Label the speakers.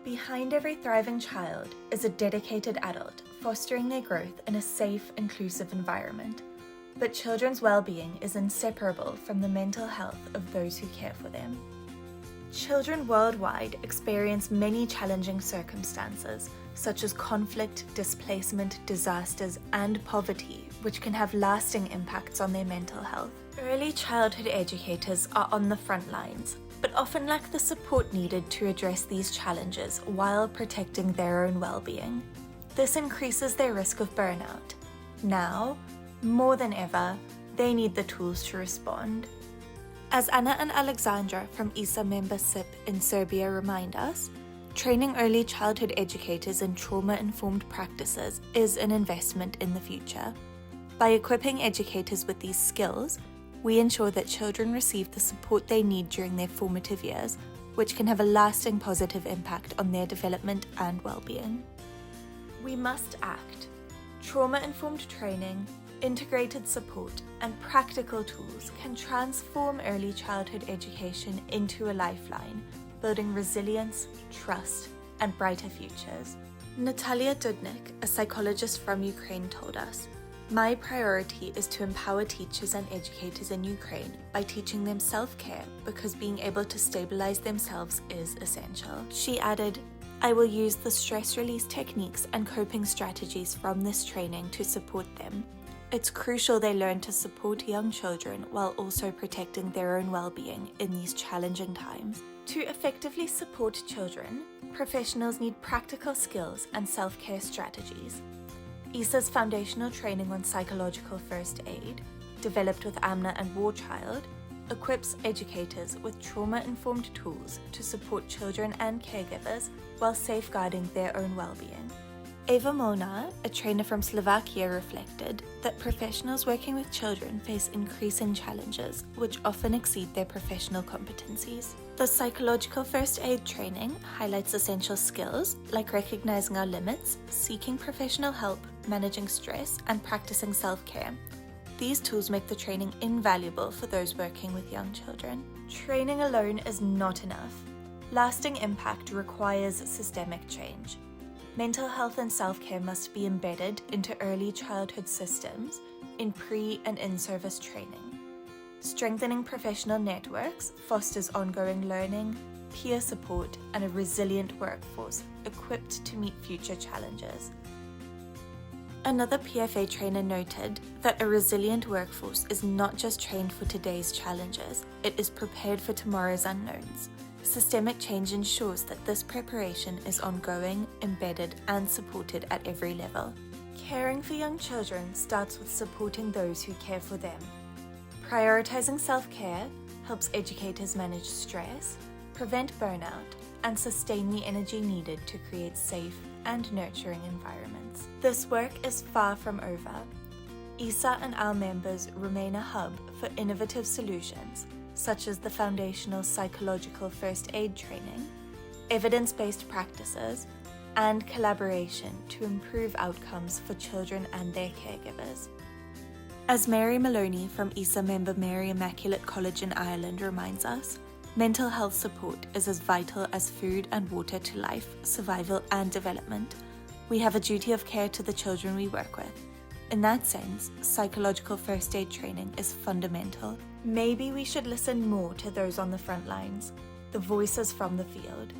Speaker 1: Behind every thriving child is a dedicated adult fostering their growth in a safe, inclusive environment. But children's well-being is inseparable from the mental health of those who care for them. Children worldwide experience many challenging circumstances, such as conflict, displacement, disasters, and poverty, which can have lasting impacts on their mental health. Early childhood educators are on the front lines, but often lack the support needed to address these challenges while protecting their own well-being. This increases their risk of burnout. Now, more than ever, they need the tools to respond. As Anna and Alexandra from ISSA member SIP in Serbia remind us, training early childhood educators in trauma-informed practices is an investment in the future. By equipping educators with these skills, we ensure that children receive the support they need during their formative years, which can have a lasting positive impact on their development and well-being. We must act. Trauma-informed training, integrated support, and practical tools can transform early childhood education into a lifeline, building resilience, trust, and brighter futures. Natalia Dudnik, a psychologist from Ukraine, told us, "My priority is to empower teachers and educators in Ukraine by teaching them self-care because being able to stabilize themselves is essential." She added, "I will use the stress release techniques and coping strategies from this training to support them. It's crucial they learn to support young children while also protecting their own well-being in these challenging times." To effectively support children, professionals need practical skills and self-care strategies. ISSA's foundational training on psychological first aid, developed with Amna and War Child, equips educators with trauma-informed tools to support children and caregivers while safeguarding their own well-being. Eva Molnar, a trainer from Slovakia, reflected that professionals working with children face increasing challenges which often exceed their professional competencies. The psychological first aid training highlights essential skills like recognizing our limits, seeking professional help, managing stress, and practicing self-care. These tools make the training invaluable for those working with young children. Training alone is not enough. Lasting impact requires systemic change. Mental health and self-care must be embedded into early childhood systems in pre- and in-service training. Strengthening professional networks fosters ongoing learning, peer support, and a resilient workforce equipped to meet future challenges. Another PFA trainer noted that a resilient workforce is not just trained for today's challenges, it is prepared for tomorrow's unknowns. Systemic change ensures that this preparation is ongoing, embedded, and supported at every level. Caring for young children starts with supporting those who care for them. Prioritizing self-care helps educators manage stress, prevent burnout, and sustain the energy needed to create safe and nurturing environments. This work is far from over. ISSA and our members remain a hub for innovative solutions, such as the foundational psychological first aid training, evidence-based practices, and collaboration to improve outcomes for children and their caregivers. As Mary Maloney from ISSA member Mary Immaculate College in Ireland reminds us, mental health support is as vital as food and water to life, survival, and development. We have a duty of care to the children we work with. In that sense, psychological first aid training is fundamental. Maybe we should listen more to those on the front lines, the voices from the field.